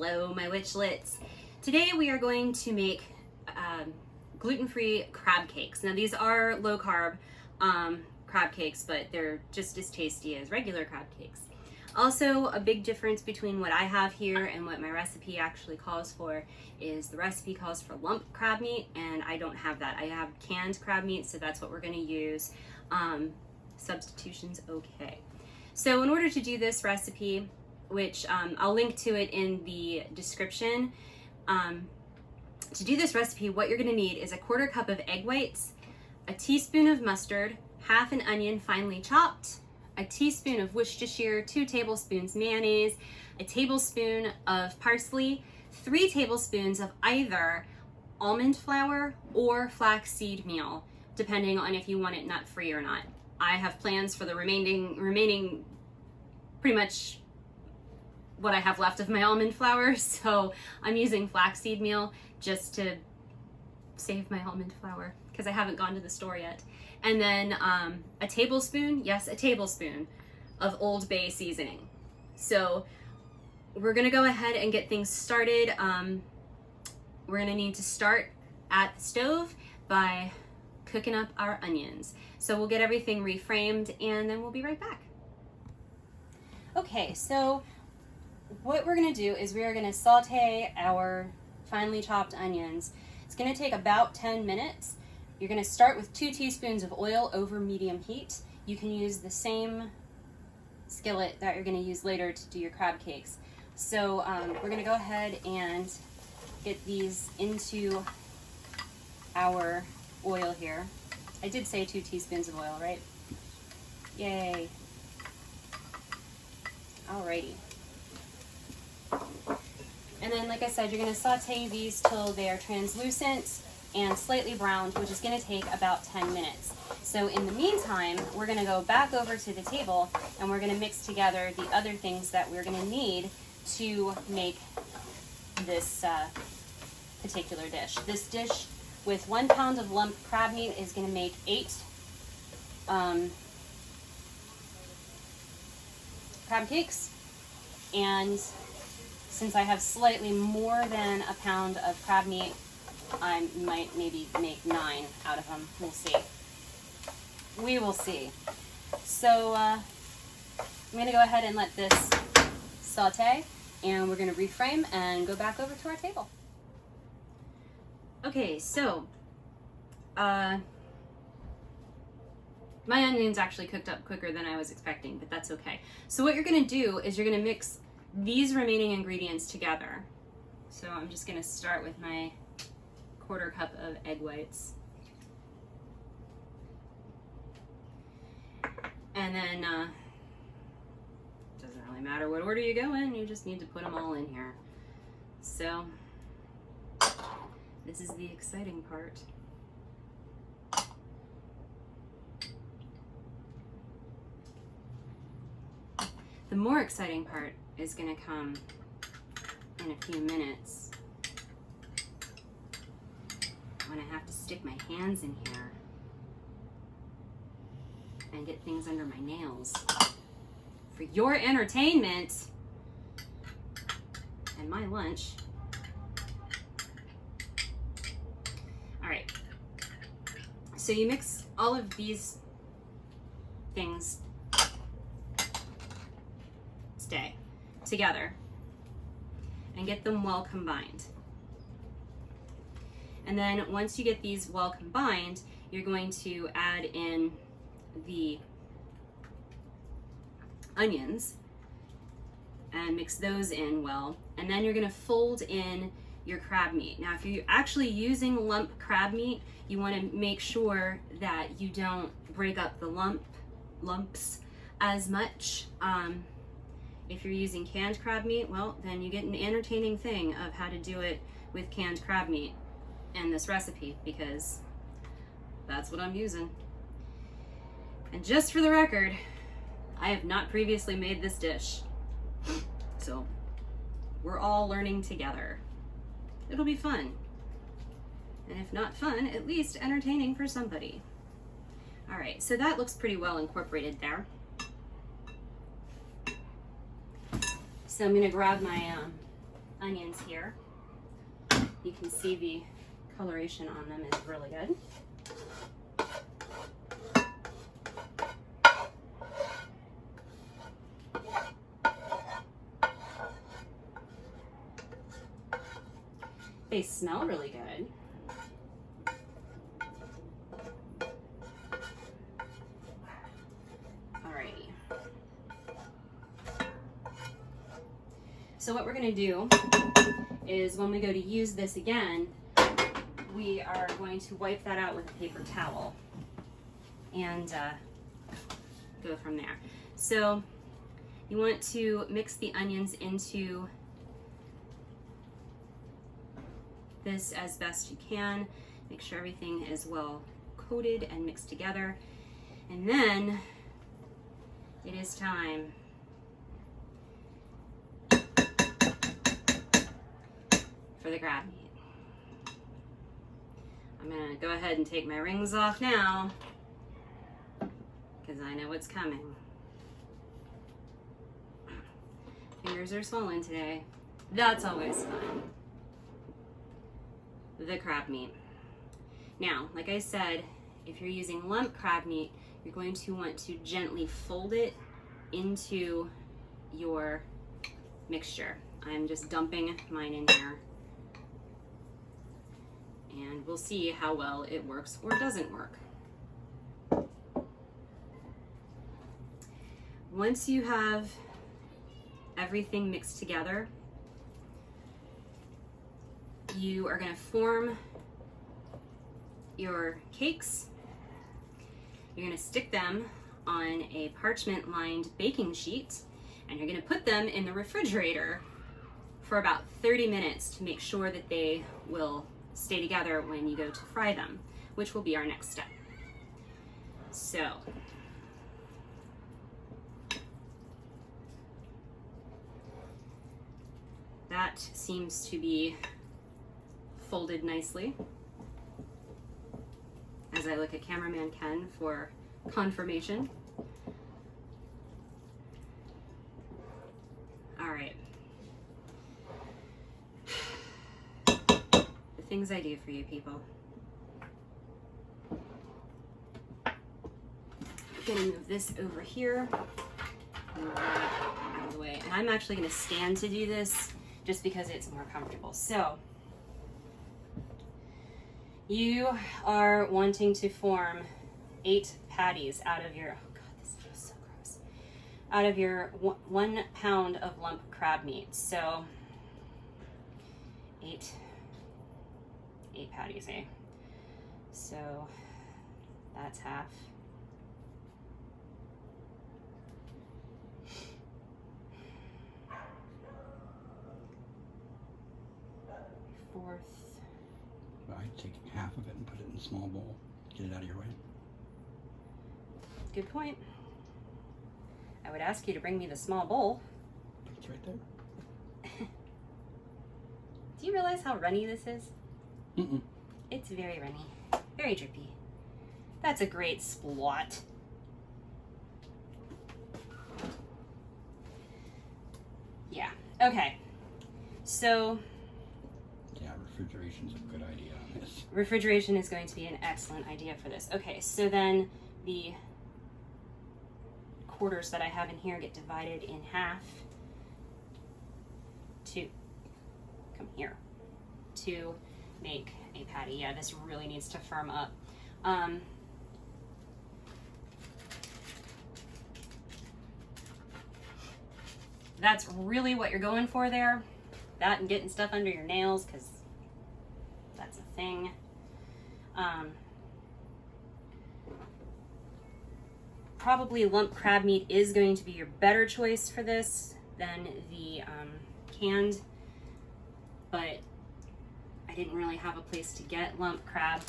Hello, my witchlets. Today we are going to make gluten-free crab cakes. Now these are low-carb crab cakes, but they're just as tasty as regular crab cakes. Also, a big difference between what I have here and what my recipe actually calls for is the recipe calls for lump crab meat, and I don't have that. I have canned crab meat, so that's what we're going to use. Substitution's okay. So in order to do this recipe, which I'll link to it in the description, to do this recipe, what you're going to need is a 1/4 cup of egg whites, a teaspoon of mustard, half an onion finely chopped, a teaspoon of Worcestershire, 2 tablespoons mayonnaise, a tablespoon of parsley, 3 tablespoons of either almond flour or flaxseed meal, depending on if you want it nut-free or not. I have plans for the remaining pretty much what I have left of my almond flour, so I'm using flaxseed meal just to save my almond flour because I haven't gone to the store yet. And then a tablespoon, yes, a tablespoon of Old Bay seasoning. So we're gonna go ahead and get things started. We're gonna need to start at the stove by cooking up our onions. So we'll get everything reframed and then we'll be right back. Okay, so what we're gonna do is we are gonna saute our finely chopped onions. It's gonna take about 10 minutes. You're gonna start with 2 teaspoons of oil over medium heat. You can use the same skillet that you're gonna use later to do your crab cakes. So we're gonna go ahead and get these into our oil here. I did say 2 teaspoons of oil, right? Yay. Alrighty. And then, like I said, you're going to saute these till they are translucent and slightly browned, which is going to take about 10 minutes. So in the meantime, we're going to go back over to the table and we're going to mix together the other things that we're going to need to make this particular dish. This dish with 1 pound of lump crab meat is going to make 8 crab cakes, and since I have slightly more than a pound of crab meat, I might maybe make 9 out of them. We'll see. We will see. So I'm going to go ahead and let this saute, and we're going to reframe and go back over to our table. Okay, so my onions actually cooked up quicker than I was expecting, but that's okay. So what you're going to do is you're going to mix these remaining ingredients together. So I'm just going to start with my 1/4 cup of egg whites. And then it doesn't really matter what order you go in, you just need to put them all in here. So this is the exciting part. The more exciting part is going to come in a few minutes when I have to stick my hands in here and get things under my nails for your entertainment and my lunch. All right, so you mix all of these things together and get them well combined. And then once you get these well combined, you're going to add in the onions and mix those in well, and then you're going to fold in your crab meat. Now if you're actually using lump crab meat, you want to make sure that you don't break up the lumps as much. If you're using canned crab meat, well, then you get an entertaining thing of how to do it with canned crab meat in this recipe, because that's what I'm using. And just for the record, I have not previously made this dish. So we're all learning together. It'll be fun. And if not fun, at least entertaining for somebody. All right, so that looks pretty well incorporated there. So I'm gonna grab my onions here. You can see the coloration on them is really good. They smell really good. Alrighty. So what we're gonna do is when we go to use this again, we are going to wipe that out with a paper towel and go from there. So you want to mix the onions into this as best you can. Make sure everything is well coated and mixed together. And then it is time for the crab meat. I'm gonna go ahead and take my rings off now because I know what's coming. Fingers are swollen today. That's always fun. The crab meat. Now, like I said, if you're using lump crab meat, you're going to want to gently fold it into your mixture. I'm just dumping mine in here, and we'll see how well it works or doesn't work. Once you have everything mixed together, you are going to form your cakes. You're going to stick them on a parchment lined baking sheet, and you're going to put them in the refrigerator for about 30 minutes to make sure that they will stay together when you go to fry them, which will be our next step. So that seems to be folded nicely, as I look at cameraman Ken for confirmation. All right. The things I do for you people. I'm gonna move this over here, move that out of the way, and I'm actually gonna stand to do this just because it's more comfortable. So you are wanting to form 8 patties out of your, oh God, this smells so gross, out of your 1 pound of lump crab meat. So 8 patties, eh? So that's half. Fourth. I'd take half of it and put it in a small bowl. Get it out of your way. Good point. I would ask you to bring me the small bowl. It's right there. Do you realize how runny this is? Mm-mm. It's very runny, very drippy. That's a great splot. Yeah, okay. So yeah, refrigeration's a good idea on this. Refrigeration is going to be an excellent idea for this. Okay, so then the quarters that I have in here get divided in half to come here to make a patty. Yeah, this really needs to firm up. That's really what you're going for there. That and getting stuff under your nails, because that's a thing. Probably lump crab meat is going to be your better choice for this than the canned, but I didn't really have a place to get lump crab.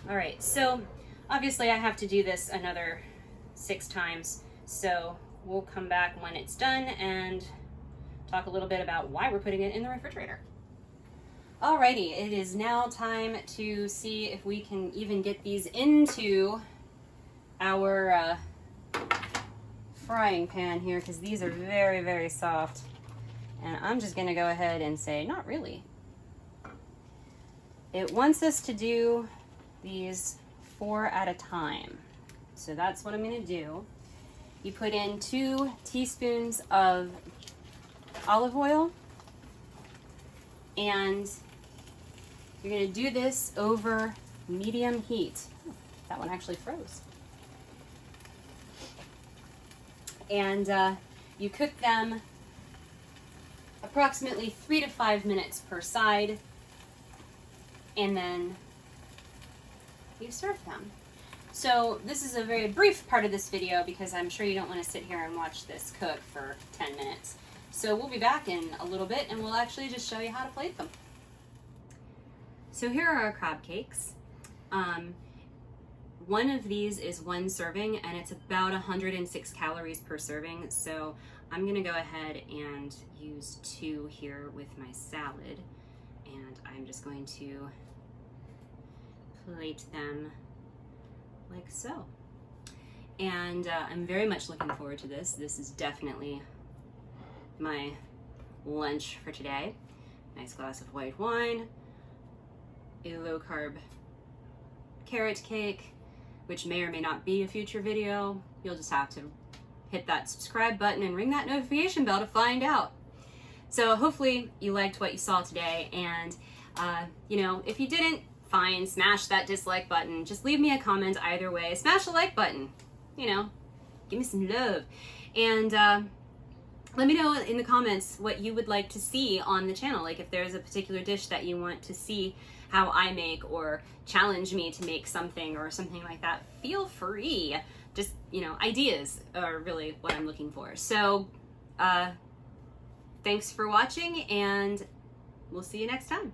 All right, so obviously I have to do this another 6 times, so we'll come back when it's done and talk a little bit about why we're putting it in the refrigerator. Alrighty, it is now time to see if we can even get these into our frying pan here because these are very, very soft. And I'm just gonna go ahead and say, not really. It wants us to do these 4 at a time. So that's what I'm gonna do. You put in 2 teaspoons of olive oil, and you're gonna do this over medium heat. That one actually froze. And you cook them approximately 3 to 5 minutes per side, and then you serve them. So this is a very brief part of this video because I'm sure you don't want to sit here and watch this cook for 10 minutes. So we'll be back in a little bit and we'll actually just show you how to plate them. So here are our crab cakes. One of these is 1 serving and it's about 106 calories per serving. So I'm gonna go ahead and use 2 here with my salad. And I'm just going to plate them like so. And I'm very much looking forward to this. This is definitely my lunch for today. Nice glass of white wine, a low-carb carrot cake, which may or may not be a future video. You'll just have to hit that subscribe button and ring that notification bell to find out. So hopefully you liked what you saw today, and you know, if you didn't, fine, smash that dislike button. Just leave me a comment either way. Smash the like button, you know, give me some love. And let me know in the comments what you would like to see on the channel. Like if there's a particular dish that you want to see how I make, or challenge me to make something or something like that, feel free. Just, you know, ideas are really what I'm looking for. So thanks for watching, and we'll see you next time.